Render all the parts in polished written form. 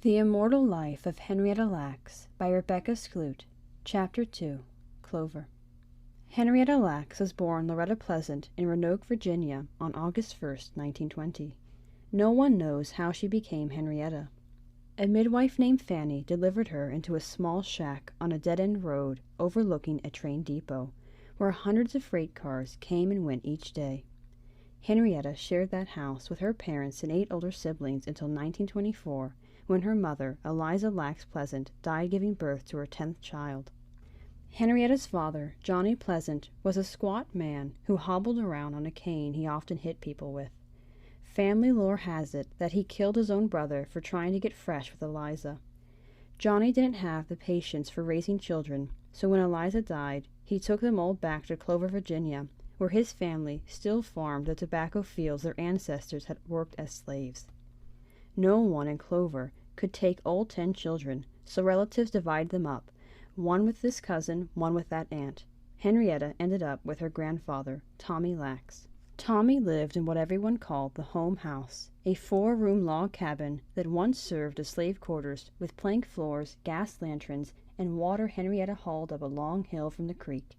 The Immortal Life of Henrietta Lacks by Rebecca Skloot. Chapter 2. Clover. Henrietta Lacks was born Loretta Pleasant in Roanoke, Virginia, on August 1st, 1920. No one knows how she became Henrietta. A midwife named Fanny delivered her into a small shack on a dead-end road overlooking a train depot, where hundreds of freight cars came and went each day. Henrietta shared that house with her parents and 8 older siblings until 1924, when her mother, Eliza Lacks Pleasant, died giving birth to her 10th child. Henrietta's father, Johnny Pleasant, was a squat man who hobbled around on a cane he often hit people with. Family lore has it that he killed his own brother for trying to get fresh with Eliza. Johnny didn't have the patience for raising children, so when Eliza died, he took them all back to Clover, Virginia, where his family still farmed the tobacco fields their ancestors had worked as slaves. No one in Clover could take all 10 children, so relatives divided them up, one with this cousin, one with that aunt. Henrietta ended up with her grandfather, Tommy Lacks. Tommy lived in what everyone called the home house, a 4-room log cabin that once served as slave quarters with plank floors, gas lanterns, and water Henrietta hauled up a long hill from the creek.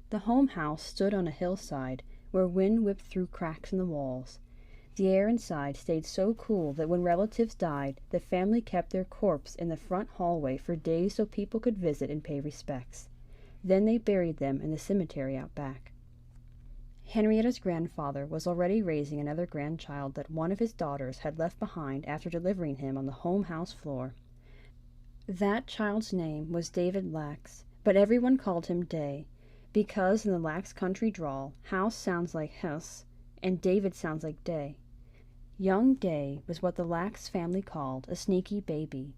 The home house stood on a hillside where wind whipped through cracks in the walls. The air inside stayed so cool that when relatives died, the family kept their corpse in the front hallway for days so people could visit and pay respects. Then they buried them in the cemetery out back. Henrietta's grandfather was already raising another grandchild that one of his daughters had left behind after delivering him on the home house floor. That child's name was David Lacks, but everyone called him Day, because in the Lacks country drawl, house sounds like house, and David sounds like day. Young Day was what the Lacks family called a sneaky baby.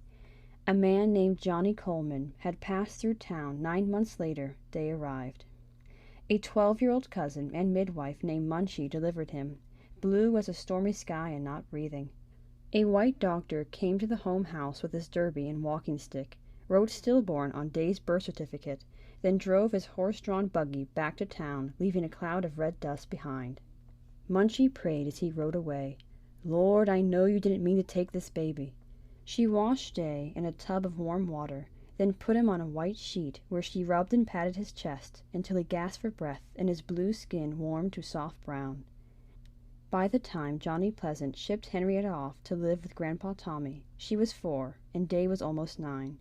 A man named Johnny Coleman had passed through town 9 months later. Day arrived. A 12-year-old cousin and midwife named Munchie delivered him, blue as a stormy sky and not breathing. A white doctor came to the home house with his derby and walking stick, wrote stillborn on Day's birth certificate, then drove his horse-drawn buggy back to town, leaving a cloud of red dust behind. Munchie prayed as he rode away, "Lord, I know you didn't mean to take this baby." She washed Day in a tub of warm water, then put him on a white sheet where she rubbed and patted his chest until he gasped for breath and his blue skin warmed to soft brown. By the time Johnny Pleasant shipped Henrietta off to live with Grandpa Tommy, she was 4 and Day was almost 9.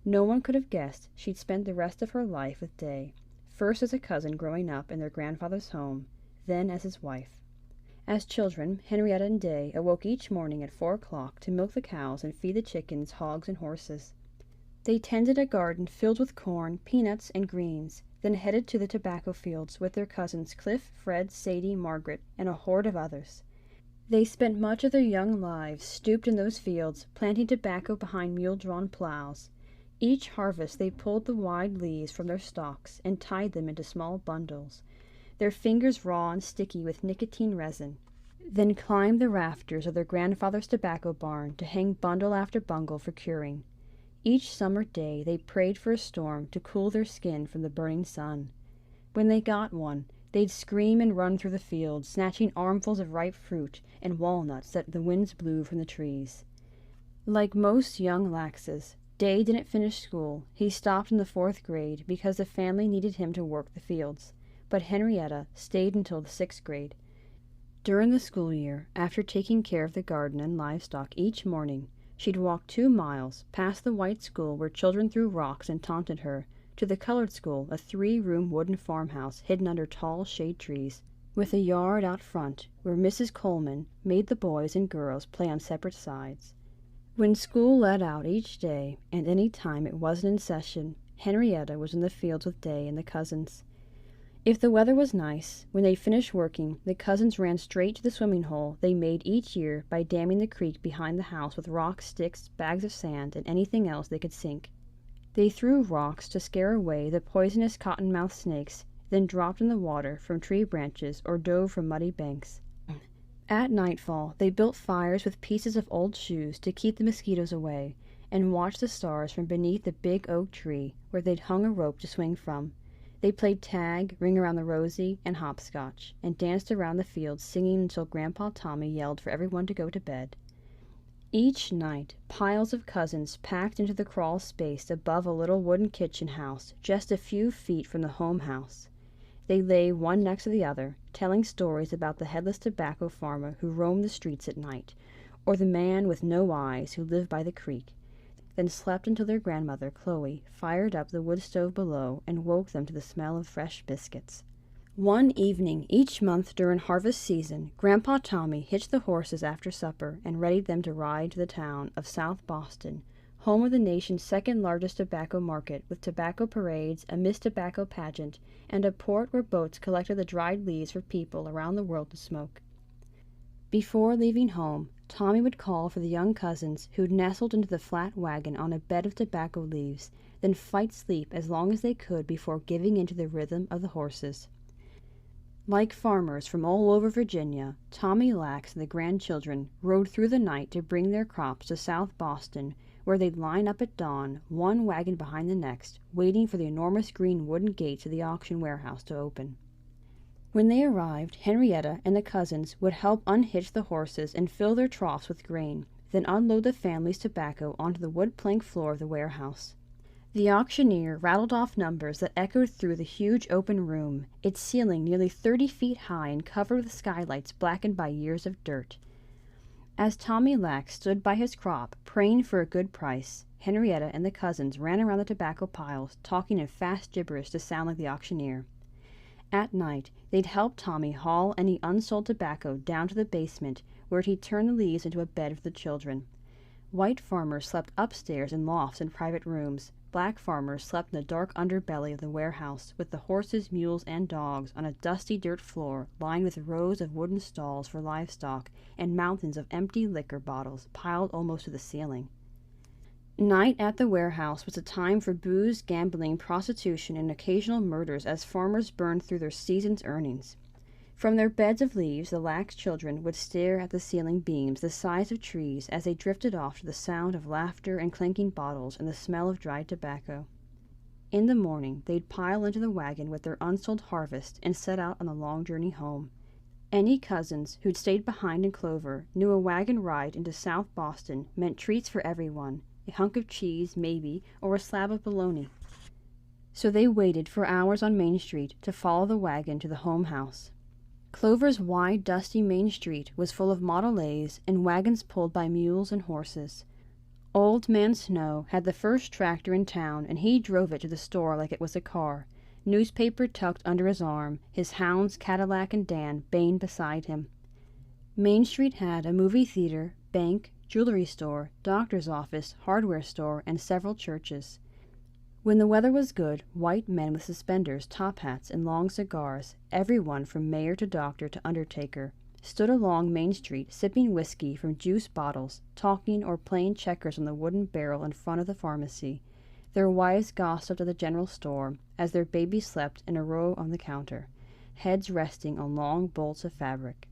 No one could have guessed she'd spend the rest of her life with Day, first as a cousin growing up in their grandfather's home, then as his wife. As children, Henrietta and Day awoke each morning at 4 o'clock to milk the cows and feed the chickens, hogs, and horses. They tended a garden filled with corn, peanuts, and greens, then headed to the tobacco fields with their cousins Cliff, Fred, Sadie, Margaret, and a horde of others. They spent much of their young lives stooped in those fields, planting tobacco behind mule-drawn plows. Each harvest they pulled the wide leaves from their stalks and tied them into small bundles, their fingers raw and sticky with nicotine resin, then climbed the rafters of their grandfather's tobacco barn to hang bundle after bundle for curing. Each summer day they prayed for a storm to cool their skin from the burning sun. When they got one, they'd scream and run through the fields, snatching armfuls of ripe fruit and walnuts that the winds blew from the trees. Like most young Laxes, Day didn't finish school. He stopped in the 4th grade because the family needed him to work the fields, but Henrietta stayed until the 6th grade. During the school year, after taking care of the garden and livestock each morning, she'd walk 2 miles past the white school where children threw rocks and taunted her, to the colored school, a 3-room wooden farmhouse hidden under tall shade trees, with a yard out front where Mrs. Coleman made the boys and girls play on separate sides. When school let out each day, and any time it wasn't in session, Henrietta was in the fields with Day and the cousins. If the weather was nice, when they finished working, the cousins ran straight to the swimming hole they made each year by damming the creek behind the house with rocks, sticks, bags of sand, and anything else they could sink. They threw rocks to scare away the poisonous cottonmouth snakes, then dropped in the water from tree branches or dove from muddy banks. At nightfall, they built fires with pieces of old shoes to keep the mosquitoes away, and watched the stars from beneath the big oak tree where they'd hung a rope to swing from. They played tag, ring around the rosy, and hopscotch, and danced around the fields singing until Grandpa Tommy yelled for everyone to go to bed. Each night, piles of cousins packed into the crawl space above a little wooden kitchen house just a few feet from the home house. They lay one next to the other, telling stories about the headless tobacco farmer who roamed the streets at night, or the man with no eyes who lived by the creek, then slept until their grandmother, Chloe, fired up the wood stove below and woke them to the smell of fresh biscuits. One evening each month during harvest season, Grandpa Tommy hitched the horses after supper and readied them to ride to the town of South Boston, home of the nation's second-largest tobacco market, with tobacco parades, a Miss Tobacco pageant, and a port where boats collected the dried leaves for people around the world to smoke. Before leaving home, Tommy would call for the young cousins who'd nestled into the flat wagon on a bed of tobacco leaves, then fight sleep as long as they could before giving in to the rhythm of the horses. Like farmers from all over Virginia, Tommy Lax and the grandchildren rode through the night to bring their crops to South Boston, where they'd line up at dawn, one wagon behind the next, waiting for the enormous green wooden gates of the auction warehouse to open. When they arrived, Henrietta and the cousins would help unhitch the horses and fill their troughs with grain, then unload the family's tobacco onto the wood plank floor of the warehouse. The auctioneer rattled off numbers that echoed through the huge open room, its ceiling nearly 30 feet high and covered with skylights blackened by years of dirt. As Tommy Lax stood by his crop, praying for a good price, Henrietta and the cousins ran around the tobacco piles, talking in fast gibberish to sound like the auctioneer. At night, they'd help Tommy haul any unsold tobacco down to the basement, where he'd turn the leaves into a bed for the children. White farmers slept upstairs in lofts and private rooms. Black farmers slept in the dark underbelly of the warehouse, with the horses, mules, and dogs on a dusty dirt floor lined with rows of wooden stalls for livestock and mountains of empty liquor bottles piled almost to the ceiling. Night at the warehouse was a time for booze, gambling, prostitution, and occasional murders as farmers burned through their season's earnings. From their beds of leaves, the lax children would stare at the ceiling beams the size of trees as they drifted off to the sound of laughter and clinking bottles and the smell of dried tobacco. In the morning, they'd pile into the wagon with their unsold harvest and set out on the long journey home. Any cousins who'd stayed behind in Clover knew a wagon ride into South Boston meant treats for everyone, a hunk of cheese, maybe, or a slab of bologna. So they waited for hours on Main Street to follow the wagon to the home house. Clover's wide, dusty Main Street was full of Model A's and wagons pulled by mules and horses. Old Man Snow had the first tractor in town, and he drove it to the store like it was a car, newspaper tucked under his arm, his hounds Cadillac and Dan baying beside him. Main Street had a movie theater, bank, jewelry store, doctor's office, hardware store, and several churches. When the weather was good, white men with suspenders, top hats, and long cigars, everyone from mayor to doctor to undertaker, stood along Main Street sipping whiskey from juice bottles, talking or playing checkers on the wooden barrel in front of the pharmacy. Their wives gossiped at the general store as their babies slept in a row on the counter, heads resting on long bolts of fabric.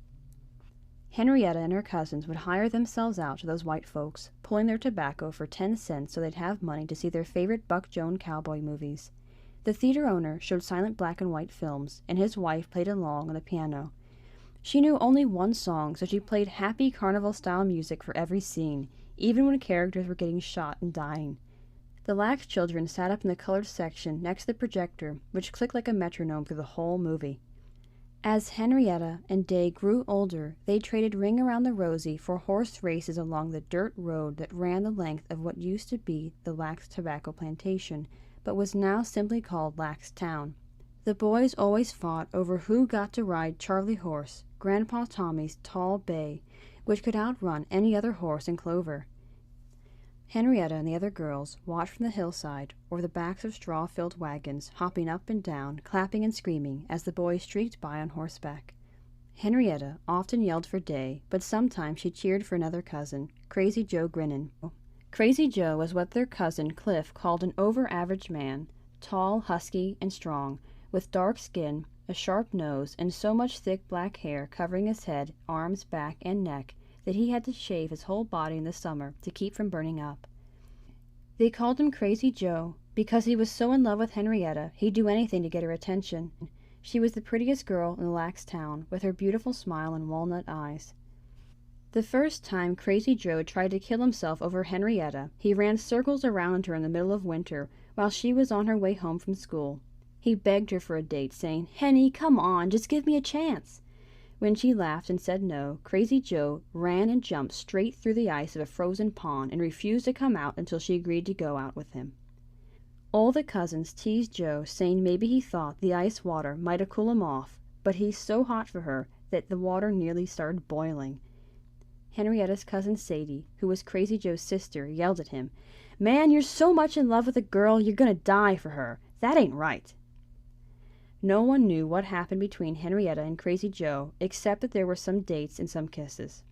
Henrietta and her cousins would hire themselves out to those white folks, pulling their tobacco for 10 cents so they'd have money to see their favorite Buck Jones cowboy movies. The theater owner showed silent black and white films, and his wife played along on the piano. She knew only one song, so she played happy carnival-style music for every scene, even when characters were getting shot and dying. The lax children sat up in the colored section next to the projector, which clicked like a metronome through the whole movie. As Henrietta and Day grew older, they traded Ring Around the Rosie for horse races along the dirt road that ran the length of what used to be the Lax Tobacco Plantation, but was now simply called Lax Town. The boys always fought over who got to ride Charlie Horse, Grandpa Tommy's tall bay, which could outrun any other horse in Clover. Henrietta and the other girls watched from the hillside or the backs of straw-filled wagons, hopping up and down, clapping and screaming as the boys streaked by on horseback. Henrietta often yelled for Day, but sometimes she cheered for another cousin, Crazy Joe Grinnin. Crazy Joe was what their cousin Cliff called an over-average man, tall, husky, and strong, with dark skin, a sharp nose, and so much thick black hair covering his head, arms, back, and neck that he had to shave his whole body in the summer to keep from burning up. They called him Crazy Joe because he was so in love with Henrietta he'd do anything to get her attention. She was the prettiest girl in the Lax town, with her beautiful smile and walnut eyes. The first time Crazy Joe tried to kill himself over Henrietta, he ran circles around her in the middle of winter while she was on her way home from school. He begged her for a date, saying, "Henny, come on, just give me a chance." When she laughed and said no, Crazy Joe ran and jumped straight through the ice of a frozen pond and refused to come out until she agreed to go out with him. All the cousins teased Joe, saying maybe he thought the ice water might have cooled him off, but he's so hot for her that the water nearly started boiling. Henrietta's cousin Sadie, who was Crazy Joe's sister, yelled at him, "Man, you're so much in love with a girl, you're gonna die for her. That ain't right." No one knew what happened between Henrietta and Crazy Joe, except that there were some dates and some kisses.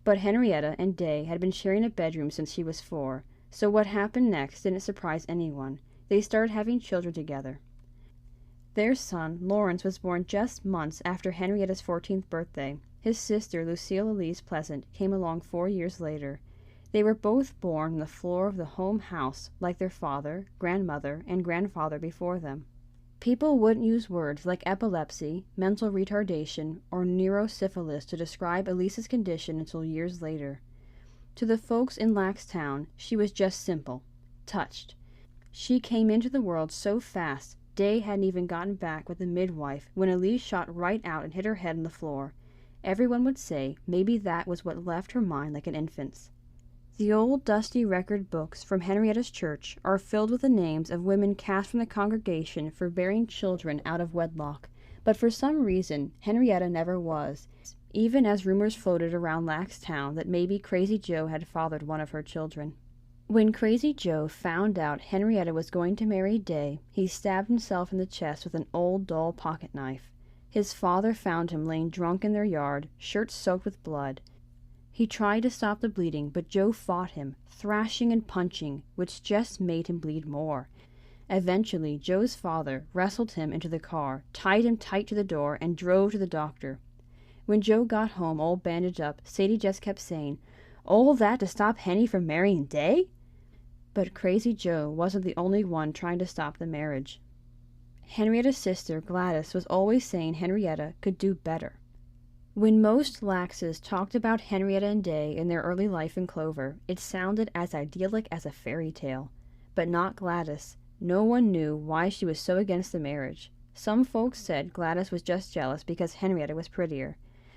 But Henrietta and Day had been sharing a bedroom since she was 4, so what happened next didn't surprise anyone. They started having children together. Their son, Lawrence, was born just months after Henrietta's 14th birthday. His sister, Lucille Elise Pleasant, came along 4 years later. They were both born on the floor of the home house, like their father, grandmother, and grandfather before them. People wouldn't use words like epilepsy, mental retardation, or neurosyphilis to describe Elise's condition until years later. To the folks in Laxtown, she was just simple, touched. She came into the world so fast, Day hadn't even gotten back with the midwife when Elise shot right out and hit her head on the floor. Everyone would say maybe that was what left her mind like an infant's. The old dusty record books from Henrietta's church are filled with the names of women cast from the congregation for bearing children out of wedlock, but for some reason Henrietta never was, even as rumors floated around Laxtown that maybe Crazy Joe had fathered one of her children. When Crazy Joe found out Henrietta was going to marry Day, he stabbed himself in the chest with an old dull pocket knife. His father found him laying drunk in their yard, shirt soaked with blood. He tried to stop the bleeding, but Joe fought him, thrashing and punching, which just made him bleed more. Eventually, Joe's father wrestled him into the car, tied him tight to the door, and drove to the doctor. When Joe got home all bandaged up, Sadie just kept saying, "All that to stop Henny from marrying Day?" But Crazy Joe wasn't the only one trying to stop the marriage. Henrietta's sister, Gladys, was always saying Henrietta could do better. When most Laxes talked about Henrietta and Day in their early life in Clover, it sounded as idyllic as a fairy tale. But not Gladys. No one knew why she was so against the marriage. Some folks said Gladys was just jealous because Henrietta was prettier.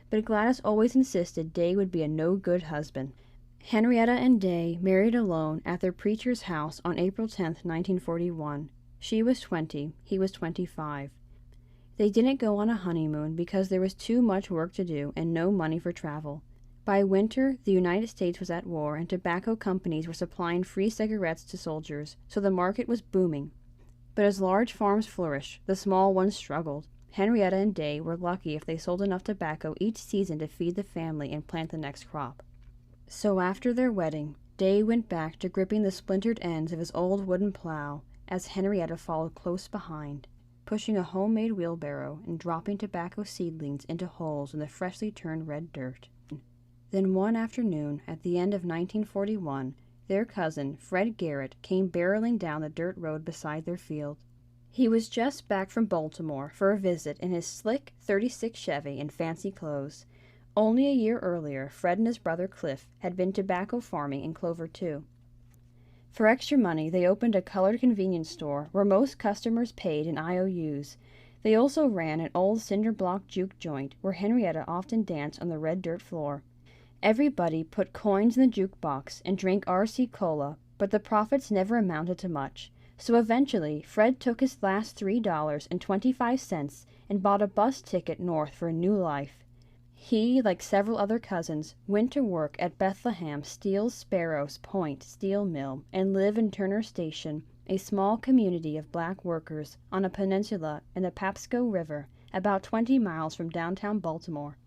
But Gladys always insisted Day would be a no-good husband. Henrietta and Day married alone at their preacher's house on April 10, 1941. She was 20, he was 25. They didn't go on a honeymoon because there was too much work to do and no money for travel. By winter, the United States was at war and tobacco companies were supplying free cigarettes to soldiers, so the market was booming. But as large farms flourished, the small ones struggled. Henrietta and Day were lucky if they sold enough tobacco each season to feed the family and plant the next crop. So after their wedding, Day went back to gripping the splintered ends of his old wooden plow, as Henrietta followed close behind, pushing a homemade wheelbarrow and dropping tobacco seedlings into holes in the freshly turned red dirt. Then one afternoon, at the end of 1941, their cousin, Fred Garrett, came barreling down the dirt road beside their field. He was just back from Baltimore for a visit in his slick '36 Chevy and fancy clothes. Only a year earlier, Fred and his brother Cliff had been tobacco farming in Clover, too. For extra money, they opened a colored convenience store where most customers paid in IOUs. They also ran an old cinder block juke joint where Henrietta often danced on the red dirt floor. Everybody put coins in the jukebox and drank RC Cola, but the profits never amounted to much. So eventually, Fred took his last $3.25 and bought a bus ticket north for a new life. He, like several other cousins, went to work at Bethlehem Steel Sparrows Point Steel Mill and lived in Turner Station, a small community of black workers on a peninsula in the Papsco River, about 20 miles from downtown Baltimore.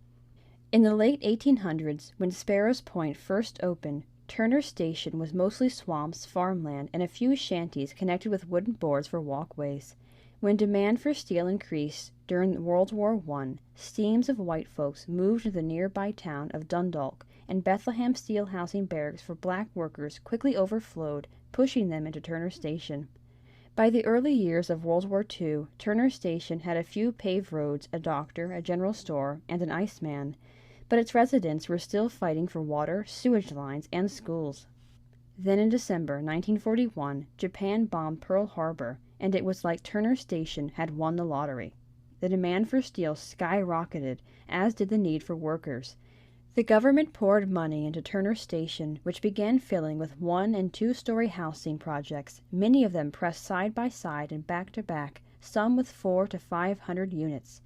In the late 1800s, when Sparrows Point first opened, Turner Station was mostly swamps, farmland, and a few shanties connected with wooden boards for walkways. When demand for steel increased during World War I, teams of white folks moved to the nearby town of Dundalk, and Bethlehem steel housing barracks for black workers quickly overflowed, pushing them into Turner Station. By the early years of World War II, Turner Station had a few paved roads, a doctor, a general store, and an iceman. but its residents were still fighting for water, sewage lines, and schools. Then in December 1941, Japan bombed Pearl Harbor, and it was like Turner Station had won the lottery. The demand for steel skyrocketed, as did the need for workers. The government poured money into Turner Station, which began filling with 1- and 2-story housing projects, many of them pressed side by side and back to back, some with 400 to 500 units.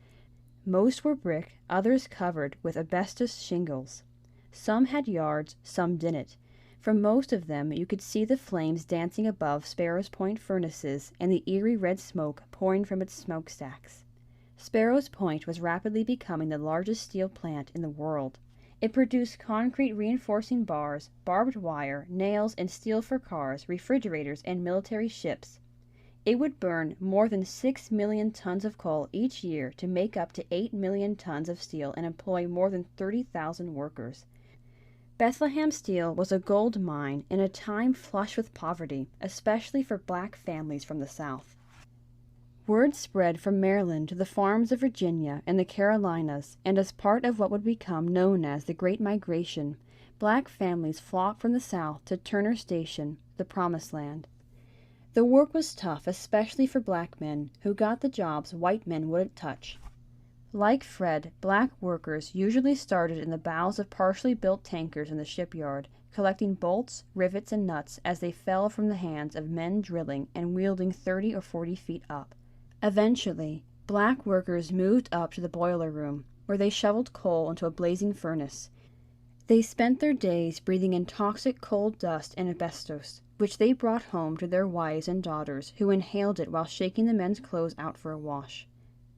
Most were brick, others covered with asbestos shingles. Some had yards, some didn't. From most of them you could see the flames dancing above Sparrows Point furnaces and the eerie red smoke pouring from its smokestacks. Sparrows Point was rapidly becoming the largest steel plant in the world. It produced concrete reinforcing bars, barbed wire, nails, and steel for cars, refrigerators, and military ships. It would burn more than 6 million tons of coal each year to make up to 8 million tons of steel and employ more than 30,000 workers. Bethlehem Steel was a gold mine in a time flush with poverty, especially for black families from the South. Word spread from Maryland to the farms of Virginia and the Carolinas, and as part of what would become known as the Great Migration, black families flocked from the South to Turner Station, the Promised Land. The work was tough, especially for black men, who got the jobs white men wouldn't touch. Like Fred, black workers usually started in the bows of partially built tankers in the shipyard, collecting bolts, rivets, and nuts as they fell from the hands of men drilling and wielding 30 or 40 feet up. Eventually, black workers moved up to the boiler room, where they shoveled coal into a blazing furnace. They spent their days breathing in toxic coal dust and asbestos, which they brought home to their wives and daughters, who inhaled it while shaking the men's clothes out for a wash.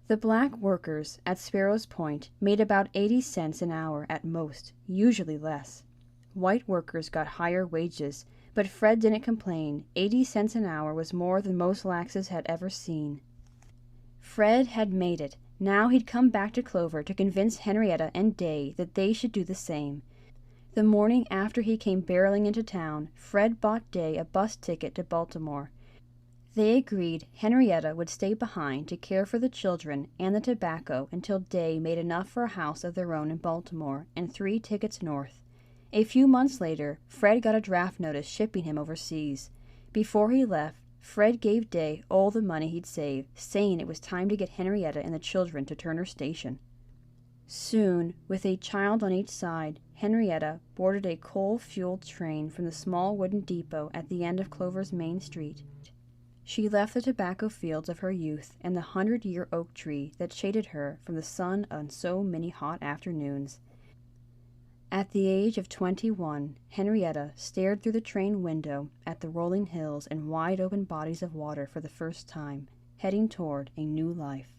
The black workers at Sparrows Point made about 80 cents an hour at most, usually less. White workers got higher wages, but Fred didn't complain. 80 cents an hour was more than most laxes had ever seen. Fred had made it. Now he'd come back to Clover to convince Henrietta and Day that they should do the same. The morning after he came barreling into town, Fred bought Day a bus ticket to Baltimore. They agreed Henrietta would stay behind to care for the children and the tobacco until Day made enough for a house of their own in Baltimore and 3 tickets north. A few months later, Fred got a draft notice shipping him overseas. Before he left, Fred gave Day all the money he'd saved, saying it was time to get Henrietta and the children to Turner Station. Soon, with a child on each side, Henrietta boarded a coal-fueled train from the small wooden depot at the end of Clover's main street. She left the tobacco fields of her youth and the 100-year oak tree that shaded her from the sun on so many hot afternoons. At the age of 21, Henrietta stared through the train window at the rolling hills and wide-open bodies of water for the first time, heading toward a new life.